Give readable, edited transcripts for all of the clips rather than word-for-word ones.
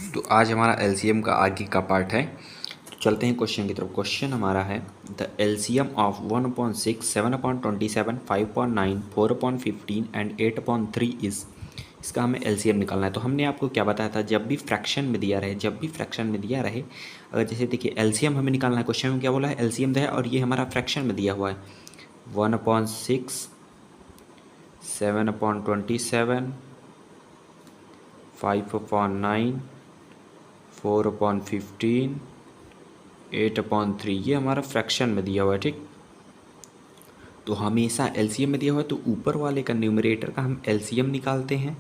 तो आज हमारा एलसीएम का आगे का पार्ट है। तो चलते हैं क्वेश्चन की तरफ। क्वेश्चन हमारा है the LCM of 1/6, 7/27, 5/9, 4/15 and 8/3 is. इसका हमें एलसीएम निकालना है। तो हमने आपको क्या बताया था, जब भी फ्रैक्शन में दिया रहे, अगर जैसे देखिए एलसीएम हमें निकालना है, क्वेश्चन में क्या बोला है, एलसीएम है और ये हमारा फ्रैक्शन में दिया हुआ है 1/6, 7/27, 5/9, 4/15, 8/3, ये हमारा फ्रैक्शन में दिया हुआ है। ठीक, तो हमेशा एलसीएम में दिया हुआ है तो ऊपर वाले का न्यूमरेटर का हम एलसीएम निकालते हैं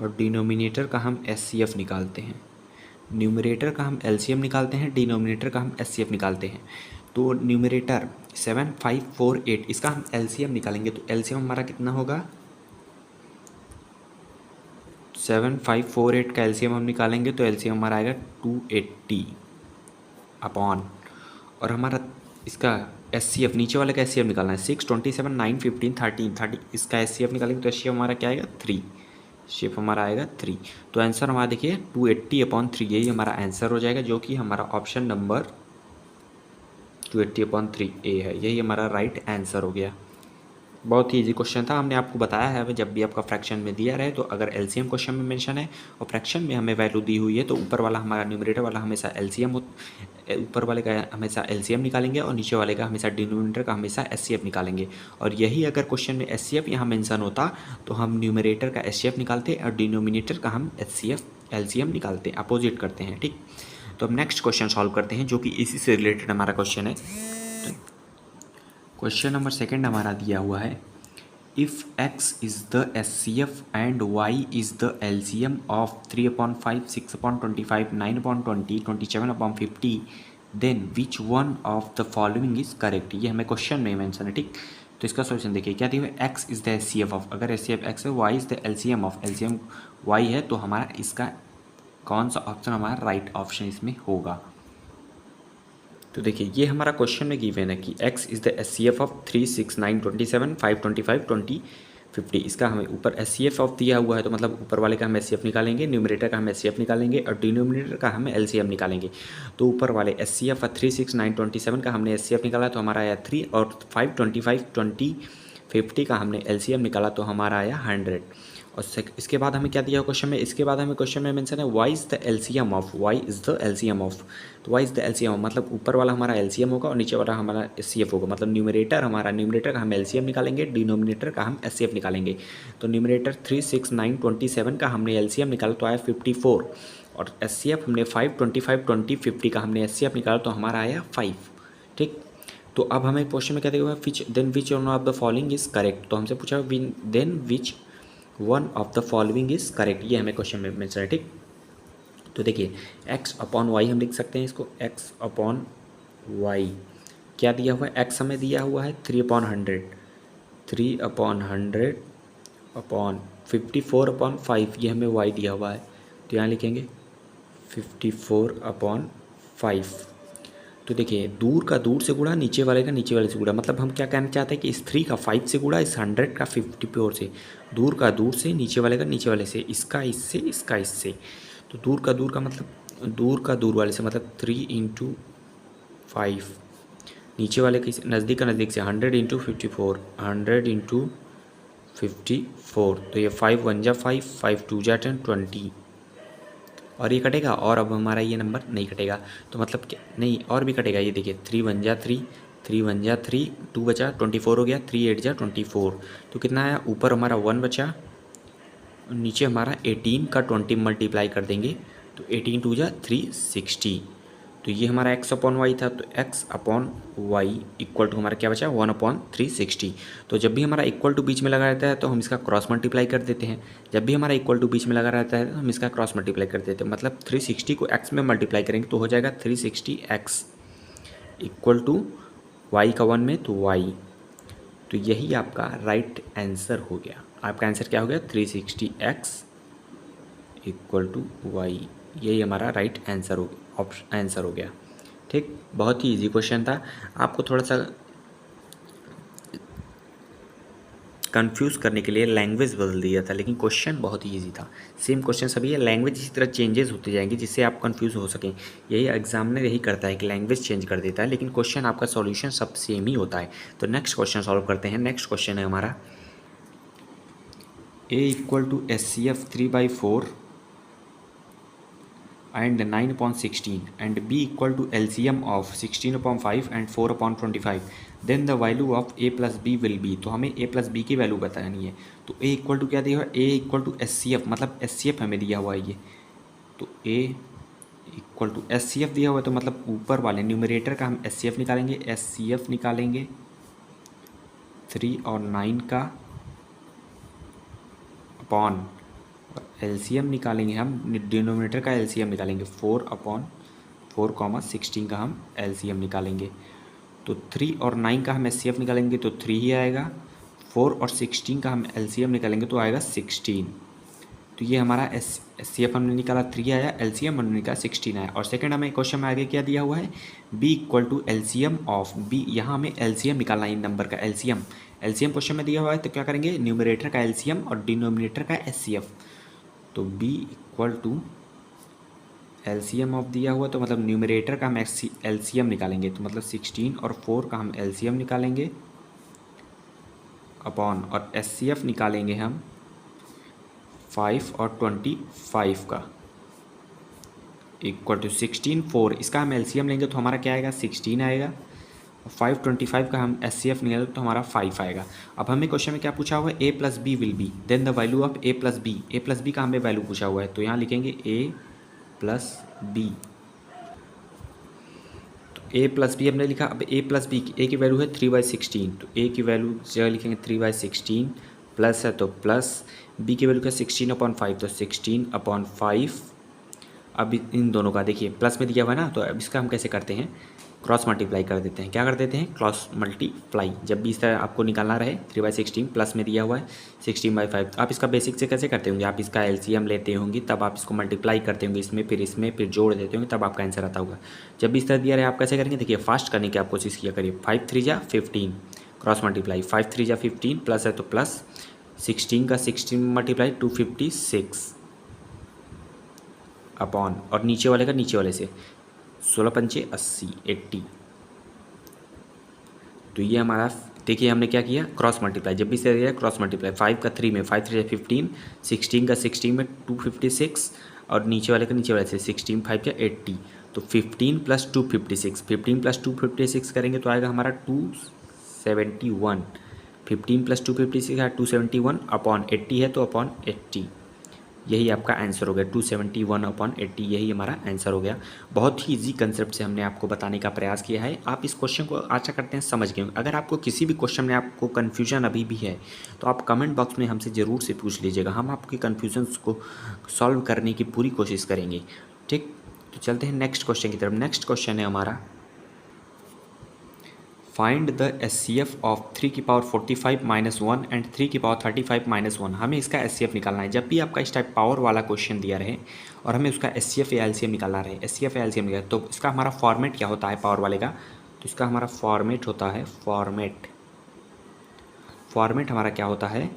और डिनोमिनेटर का हम एचसीएफ निकालते हैं। न्यूमरेटर का हम एलसीएम निकालते हैं, डिनोमिनेटर का हम एचसीएफ निकालते हैं। तो न्यूमरेटर 7548, इसका हम एलसीएम निकालेंगे तो एलसीएम हमारा कितना होगा, 7548 का एलसीएम हम निकालेंगे तो एलसीएम हमारा आएगा 280 अपॉन, और हमारा इसका एचसीएफ नीचे वाले का एचसीएफ निकालना है 6, 27, 9, 15, 30, इसका एचसीएफ निकालेंगे तो एचसीएफ हमारा क्या आएगा 3, शेप हमारा आएगा 3। तो आंसर हमारा देखिए 280/3, यही हमारा आंसर हो जाएगा, जो कि हमारा ऑप्शन नंबर 280/3 ए है। यही हमारा राइट आंसर हो गया। बहुत ही इजी क्वेश्चन था। हमने आपको बताया है जब भी आपका फ्रैक्शन में दिया रहे तो अगर एलसीएम क्वेश्चन में मेंशन है और फ्रैक्शन में हमें वैल्यू दी हुई है तो ऊपर वाला हमारा न्यूमरेटर वाला हमेशा एलसीएम, ऊपर वाले का हमेशा एलसीएम निकालेंगे और नीचे वाले का हमेशा डिनोमिनेटर का हमेशा एचसीएफ निकालेंगे। और यही अगर क्वेश्चन में एचसीएफ यहाँ मेंशन होता तो हम न्यूमरेटर का एचसीएफ निकालते और डिनोमिनेटर का हम एलसीएम निकालते, अपोजिट करते हैं। ठीक, तो अब नेक्स्ट क्वेश्चन सॉल्व करते हैं जो कि इसी से रिलेटेड हमारा क्वेश्चन है। क्वेश्चन नंबर सेकंड हमारा दिया हुआ है, if x is the SCF and y is the LCM of 3/5, 6/25, 9/20, 27/50, then which one of the following is correct। ये हमें क्वेश्चन में मेंशन है। ठीक, तो इसका सॉल्यूशन देखिए क्या दिया हुआ है, x is the SCF of, अगर SCF x है, y is the LCM of, LCM y है, तो हमारा इसका कौन सा ऑप्शन हमारा राइट ऑप्शन इसमें होगा। तो देखिए ये हमारा क्वेश्चन में गिवन है कि x is the HCF of 3, 6, 9, 27, 5, 25, 20, 50। इसका हमें ऊपर एचसीएफ ऑफ दिया हुआ है तो मतलब ऊपर वाले का हम एचसीएफ निकालेंगे, न्यूमरेटर का हम एचसीएफ निकालेंगे और डिनोमिनेटर का हम एलसीएम निकालेंगे। तो ऊपर वाले एचसीएफ 3, 6, 9, 27 का हमने एचसीएफ निकाला तो हमारा आया 3, और 5, 25, 20, 50 का हमने एलसीएम निकाला तो हमारा आया 100। और इसके बाद हमें क्या दिया क्वेश्चन में, इसके बाद हमें क्वेश्चन में मेंशन है y is the LCM of, y is the LCM of. तो वाई इज़ द एलसीएम मतलब ऊपर वाला हमारा एलसीएम होगा और नीचे वाला हमारा एचसीएफ होगा। मतलब न्यूमरेटर का हम एलसीएम निकालेंगे, डिनोमिनेटर का हम एचसीएफ निकालेंगे। तो न्यूमरेटर 3, 6, 9, 27 का हमने एलसीएम निकाला तो आया 54, और एचसीएफ हमने 5, 25, 20, 50 का हमने एचसीएफ निकाला तो हमारा आया 5। ठीक, तो अब हमें क्वेश्चन में क्या दिया हुआ है, which one of the following is correct. तो हमसे पूछा then which one of the following is correct, ये हमें क्वेश्चन में मेंशन है। ठीक, तो देखिए x/y हम लिख सकते हैं इसको, x/y क्या दिया हुआ है, x हमें दिया हुआ है 3/100, 3/100 अपॉन 54/5, ये हमें y दिया हुआ है तो यहाँ लिखेंगे 54/5। तो देखिए दूर का दूर से गुणा, नीचे वाले का नीचे वाले से गुणा, मतलब हम क्या कहना चाहते हैं कि इस 3 का 5 से गुणा, इस 100 का 54 से, दूर का दूर से, नीचे वाले का नीचे वाले से, इसका इससे, इसका इससे। तो दूर का दूर का मतलब दूर का दूर वाले से मतलब 3 × 5, नीचे वाले के नज़दीक का नज़दीक से 100 × 54, 100 × 54। तो ये 5 1 जा 5, 5 2 जा 10, 20, और ये कटेगा और अब हमारा ये नंबर नहीं कटेगा तो मतलब क्या नहीं, और भी कटेगा। ये देखिए 3 1 जा 3, 3 1 जा 3, 2 बचा 24 हो गया, 3 8 जा 24। तो कितना आया, ऊपर हमारा 1 बचा, नीचे हमारा 18 का 20 मल्टीप्लाई कर देंगे तो 18 2 जा 360। तो ये हमारा x/y था, तो x/y इक्वल टू हमारा क्या बचा 1/360। तो जब भी हमारा इक्वल टू बीच में लगा रहता है तो हम इसका क्रॉस मल्टीप्लाई कर देते हैं, जब भी हमारा इक्वल टू बीच में लगा रहता है तो हम इसका क्रॉस मल्टीप्लाई कर देते हैं। मतलब 360 को x में मल्टीप्लाई करेंगे तो हो जाएगा 360x इक्वल टू y का 1 में तो y। तो यही आपका राइट आंसर हो गया। आपका आंसर क्या हो गया, 360x इक्वल टू y। यही हमारा राइट आंसर हो गया। ठीक, बहुत ही इजी क्वेश्चन था। आपको थोड़ा सा कंफ्यूज करने के लिए लैंग्वेज बदल दिया था, लेकिन क्वेश्चन बहुत ही ईजी था। सेम क्वेश्चन सभी है, लैंग्वेज इसी तरह चेंजेस होती जाएंगी जिससे आप कंफ्यूज हो सकें। यही एग्जामिनर यही करता है कि लैंग्वेज चेंज कर देता है, लेकिन क्वेश्चन आपका सॉल्यूशन सब सेम ही होता है। तो नेक्स्ट क्वेश्चन सॉल्व करते हैं। नेक्स्ट क्वेश्चन है हमारा A equal to SCF 3/4 and 9/16 and B equal to LCM of 16/5 and 4/25, then the value of A plus B will be। तो हमें A plus B की वैल्यू बतानी है। तो A इक्वल टू क्या दिया हुआ है, A इक्वल टू SCF, मतलब SCF हमें दिया हुआ है ये। तो A इक्वल टू SCF दिया हुआ है, तो मतलब ऊपर वाले न्यूमरेटर का हम SCF निकालेंगे। SCF निकालेंगे 3 और 9 का अपॉन एलसीएम निकालेंगे हम, डिनोमिनेटर का एलसीएम निकालेंगे 4/4, 16 का हम एलसीएम निकालेंगे। तो 3 और 9 का हम एचसीएफ निकालेंगे तो 3 ही आएगा। 4 और 16 का हम एलसीएम निकालेंगे तो आएगा 16। तो ये हमारा एचसीएफ हमने निकाला 3 आया, एलसीएम हमने निकाला 16 आया। और सेकंड हमें क्वेश्चन में आगे क्या दिया हुआ है, b equal to LCM of b. यहाँ हमें एलसीएम निकालना है इन नंबर का एलसीएम। एलसीएम क्वेश्चन में दिया हुआ है, तो क्या करेंगे, न्यूमरेटर का एलसीएम और डिनोमिनेटर का एचसीएफ। तो b equal to LCM of दिया हुआ, तो मतलब न्यूमरेटर का हम एलसीएम निकालेंगे, तो मतलब 16 और 4 का हम एलसीएम निकालेंगे अपॉन, और एचसीएफ निकालेंगे हम 5 और 25 का, इक्वल टू 16 4, इसका हम एलसीएम लेंगे तो हमारा क्या आएगा 16 आएगा। 5 25 का हम SCF निकालें तो हमारा 5 आएगा। अब हमें क्वेश्चन में क्या पूछा हुआ है, A plus b will be, then the value of A plus b. A plus b का हमें वैल्यू पूछा हुआ है, तो यहाँ लिखेंगे A प्लस बी। तो A प्लस बी हमने लिखा। अब A प्लस बी, A की वैल्यू है 3/16, तो A की वैल्यू जगह लिखेंगे 3/16, प्लस है तो प्लस, B की वैल्यू क्या 16/5, तो 16/5। अब इन दोनों का देखिए प्लस में दिया हुआ है ना, तो अब इसका हम कैसे करते हैं, क्रॉस मल्टीप्लाई कर देते हैं। क्या कर देते हैं, क्रॉस मल्टीप्लाई। जब भी इस तरह आपको निकालना रहे 3/16 प्लस में दिया हुआ है 16/5, आप इसका बेसिक से कैसे करते होंगे, आप इसका एलसीएम लेते होंगे, तब आप इसको मल्टीप्लाई करते होंगे इसमें फिर जोड़ देते होंगे, तब आपका आंसर आता होगा। जब भी इस तरह दिया रहे आप कैसे करेंगे, देखिए फास्ट करने की आप कोशिश किया करिए। 5 3 जा 15, क्रॉस मल्टीप्लाई 5 3 जा 15, प्लस है तो प्लस, 16 का 16 मल्टीप्लाई 256 अपॉन, और नीचे वाले का नीचे वाले से 16 पंचे 80 80। तो ये हमारा, देखिए हमने क्या किया, क्रॉस मल्टीप्लाई। जब भी से दिया क्रॉस मल्टीप्लाई, 5 का 3 में 5 3 15, 16 का 16 में 256, और नीचे वाले का नीचे वाले से 16 5 का 80। तो 15 प्लस 256, 15 प्लस 256 करेंगे तो आएगा हमारा 271। 15 प्लस 256 है 271 अपॉन 80 है तो अपॉन 80, यही आपका आंसर हो गया 271/80, यही हमारा आंसर हो गया। बहुत ही इजी कंसेप्ट से हमने आपको बताने का प्रयास किया है। आप इस क्वेश्चन को आशा करते हैं समझ गए। अगर आपको किसी भी क्वेश्चन में आपको कन्फ्यूजन अभी भी है तो आप कमेंट बॉक्स में हमसे ज़रूर से पूछ लीजिएगा, हम आपके कन्फ्यूजन्स को सॉल्व करने की पूरी कोशिश करेंगे। ठीक, तो चलते हैं नेक्स्ट क्वेश्चन की तरफ। नेक्स्ट क्वेश्चन है हमारा, find the SCF of 3⁻45 - 1 and 3⁻35 - 1। हमें इसका SCF निकालना है। जब भी आपका इस टाइप पावर वाला क्वेश्चन दिया रहे और हमें उसका SCF या LCM निकालना रहे, SCF या LCM निकालना, तो इसका हमारा फॉर्मेट क्या होता है पावर वाले का, तो इसका हमारा फॉर्मेट होता है, फॉर्मेट हमारा क्या होता है,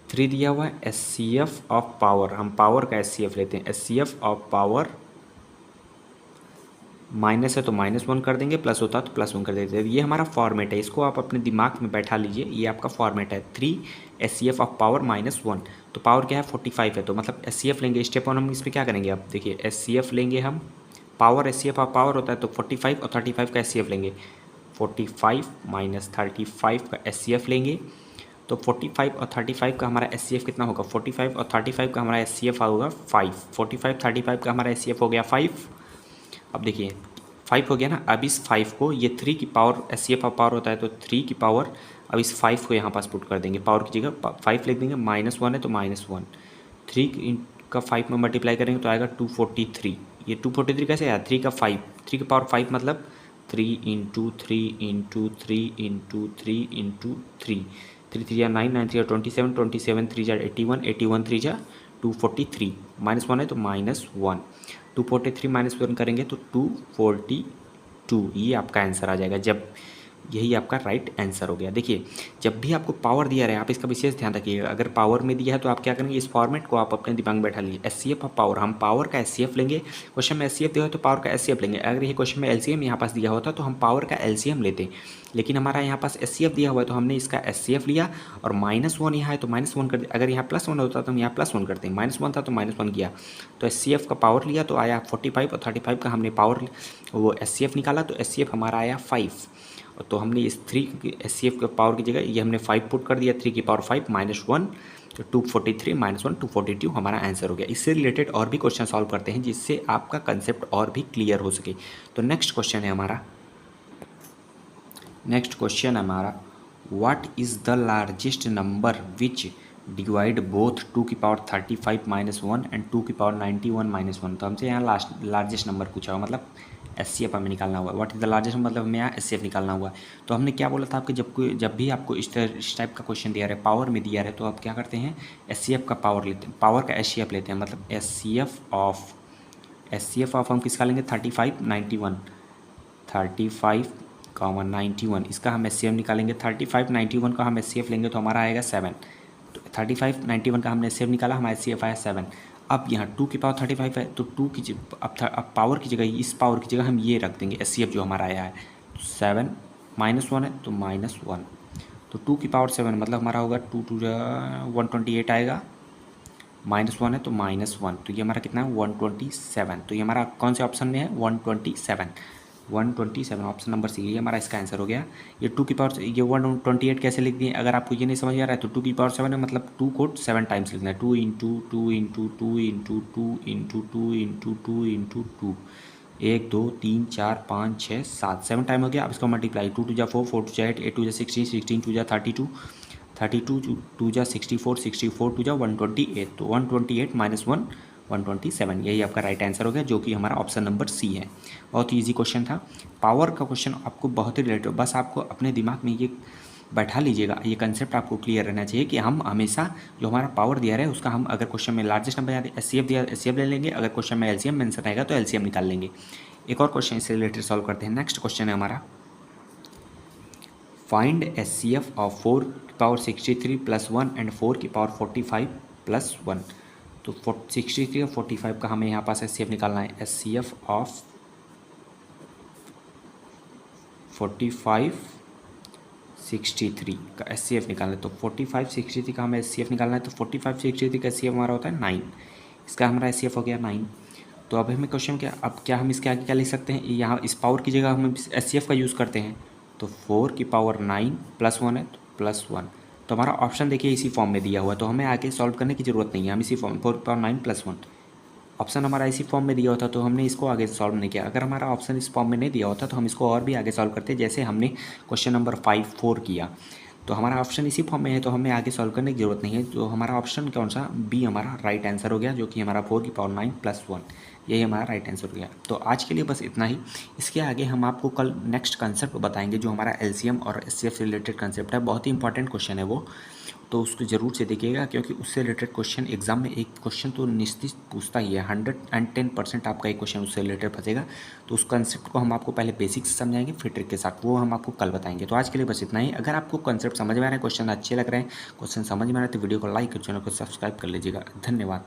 3 दिया हुआ है SCF ऑफ पावर, हम पावर का SCF लेते हैं, SCF ऑफ पावर, माइनस है तो -1 कर देंगे, प्लस होता तो +1 कर देते हैं। ये हमारा फॉर्मेट है, इसको आप अपने दिमाग में बैठा लीजिए, ये आपका फॉर्मेट है। 3 SCF ऑफ पावर -1, तो पावर क्या है 45 है, तो मतलब SCF लेंगे। स्टेप 1 हम इसमें क्या करेंगे, अब देखिए SCF लेंगे हम, पावर SCF ऑफ पावर होता है, तो 45 और 35 का SCF लेंगे, 45 - 35 का SCF लेंगे। तो 45 और 35 का हमारा SCF कितना होगा, 45 और 35 का हमारा SCF होगा 5, 45 35 का हमारा SCF हो गया 5। अब देखिए 5 हो गया ना, अब इस 5 को, ये 3 की पावर SCF ऑफ पावर होता है, तो 3 की पावर, अब इस 5 को यहाँ पास पुट कर देंगे, पावर की जगह 5 लिख देंगे, -1 है तो -1, 3 का 5 में मल्टीप्लाई करेंगे तो आएगा 243। ये 243 कैसे आया, 3 का 5, 3 की पावर 5 मतलब 3 × 3 × 3 × 3 × 3, 3 3 या 9, 9 3 27, 27 3 81, 81 3 243, -1 है तो -1, 243 -1 करेंगे तो 242, ये आपका आंसर आ जाएगा। जब यही आपका राइट आंसर हो गया। देखिए जब भी आपको पावर दिया रहे आप इसका विशेष ध्यान रखिएगा, अगर पावर में दिया है तो आप क्या करेंगे, इस फॉर्मेट को आप अपने दिमाग में बैठा लीजिए। एचसीएफ ऑफ पावर, हम पावर का एचसीएफ लेंगे, क्वेश्चन में एचसीएफ दिया हो तो पावर का एचसीएफ लेंगे। अगर ये क्वेश्चन में एलसीएम यहाँ पास दिया होता तो हम पावर का एलसीएम लेते, लेकिन हमारा यहाँ पास एचसीएफ दिया हुआ है तो हमने इसका एचसीएफ लिया और -1 यहाँ है तो -1 कर दिया। अगर यहाँ +1 होता तो हम यहाँ +1 करते, -1 था तो -1 किया, तो एचसीएफ का पावर लिया तो आया 45 और 35 का हमने पावर वो एचसीएफ निकाला तो एचसीएफ हमारा आया 5। तो हमने इस 3 एचसीएफ के पावर की जगह ये हमने 5 पुट कर दिया, 3 की पावर 5 -1 तो 243 -1 242 हमारा आंसर हो गया। इससे रिलेटेड और भी क्वेश्चन सॉल्व करते हैं जिससे आपका कंसेप्ट और भी क्लियर हो सके। तो नेक्स्ट क्वेश्चन है हमारा, what is the largest number which divide both 2 की पावर 35 -1 एंड 2 की पावर 91 -1। तो हमसे यहाँ लार्जेस्ट नंबर पूछा हुआ, मतलब एचसीएफ हमें निकालना हुआ। व्हाट इज़ द लार्जेस्ट मतलब हमें यहाँ एचसीएफ निकालना हुआ। तो हमने क्या बोला था आपके, जब भी आपको इस टाइप का क्वेश्चन दिया रहे, पावर में दिया रहे, तो आप क्या करते हैं, एचसीएफ का पावर लेते हैं, पावर का एचसीएफ लेते हैं। मतलब एचसीएफ ऑफ हम किसका लेंगे, 35 91 इसका हम एचसीएफ निकालेंगे। 35 91 का हम एचसीएफ लेंगे तो हमारा आएगा 7। तो 35 91 का हमने एचसीएफ निकाला, हमारा एचसीएफ आया 7। अब यहाँ 2 की पावर 35 है तो 2 की अब पावर की जगह, इस पावर की जगह हम ये रख देंगे एचसीएफ जो हमारा आया है। तो 7 -1 है तो -1, तो 2 की पावर 7 मतलब हमारा होगा 2 2 128 आएगा, -1 है तो -1, तो ये हमारा कितना है 127। तो ये हमारा कौन से ऑप्शन में है, 127 ऑप्शन नंबर सी, ये हमारा इसका आंसर हो गया। ये 2 की पावर, ये 128 कैसे लिख दिए, अगर आपको ये नहीं समझ आ रहा है तो 2 की पावर 7 है, मतलब 2 को 7 टाइम्स लिखना है, 2 × 2 × 2 × 2 × 2 × 2 1 2 3 4 5 6 7 7 टाइम हो गया। अब इसको मल्टीप्लाई, 2 2 4 4 2 8 8 2 16 16 2 32 32 2 64 64 2 128, तो 128 -1 127, यही आपका राइट आंसर हो गया, जो कि हमारा ऑप्शन नंबर सी है। बहुत ही ईजी क्वेश्चन था, पावर का क्वेश्चन आपको बहुत ही रिलेटेड, बस आपको अपने दिमाग में ये बैठा लीजिएगा, ये कंसेप्ट आपको क्लियर रहना चाहिए कि हम हमेशा जो हमारा पावर दिया है उसका हम अगर क्वेश्चन में लार्जेस्ट नंबर याद एचसीएफ दिया एचसीएफ ले लेंगे, अगर क्वेश्चन में एलसीएम मेंशन रहेगा तो एलसीएम निकाल लेंगे। एक और क्वेश्चन इससे रिलेटेड सॉल्व करते हैं। नेक्स्ट क्वेश्चन है हमारा, फाइंड एचसीएफ ऑफ 4 की पावर 63 + 1 एंड 4 की पावर 45 + 1। तो 63 और 45 का हमें यहाँ पास एचसीएफ निकालना है। एचसीएफ ऑफ 45 63 का एचसीएफ निकालना है, तो 45 63 का हमें एचसीएफ निकालना है। तो 45 63 का एचसीएफ हमारा होता है 9, इसका हमारा एचसीएफ हो गया 9। तो अब हमें क्वेश्चन क्या, अब क्या हम इसके आगे क्या लिख सकते हैं, यहाँ इस पावर की जगह हम एचसीएफ का यूज़ करते हैं। तो 4 की पावर 9 + 1 है तो +1, तो हमारा ऑप्शन देखिए इसी फॉर्म में दिया हुआ है, तो हमें आगे सॉल्व करने की ज़रूरत नहीं है, हम इसी फॉर्म 4 की पावर 9 + 1 ऑप्शन हमारा इसी फॉर्म में दिया होता तो हमने इसको आगे सॉल्व नहीं किया। अगर हमारा ऑप्शन इस फॉर्म में नहीं दिया होता तो हम इसको और भी आगे सॉल्व करते, जैसे हमने क्वेश्चन नंबर 5 4 किया। तो हमारा ऑप्शन इसी फॉर्म में है तो हमें आगे सॉल्व करने की ज़रूरत नहीं है। तो हमारा ऑप्शन कौन सा, बी हमारा राइट आंसर हो गया, जो कि हमारा 4 की पावर 9 + 1, यही हमारा राइट आंसर हो गया। तो आज के लिए बस इतना ही, इसके आगे हम आपको कल नेक्स्ट कंसेप्ट बताएंगे जो हमारा एलसीएम और एचसीएफ से रिलेटेड कंसेप्ट है, बहुत ही इंपॉर्टेंट क्वेश्चन है वो, तो उसको ज़रूर से देखिएगा, क्योंकि उससे रिलेटेड क्वेश्चन एग्जाम में एक क्वेश्चन तो निश्चित पूछता ही है, 110% आपका एक क्वेश्चन उससे रिलेटेड फंसेगा। तो उस कंसेप्ट को हम आपको पहले बेसिक्स समझाएंगे, फिर ट्रिक के साथ, वो हम आपको कल बताएंगे। तो आज के लिए बस इतना ही। अगर आपको कंसेप्ट समझ में आ रहा है, क्वेश्चन अच्छे लग रहे हैं, क्वेश्चन समझ में आ रहा है, तो वीडियो को लाइक और चैनल को सब्सक्राइब कर लीजिएगा। धन्यवाद।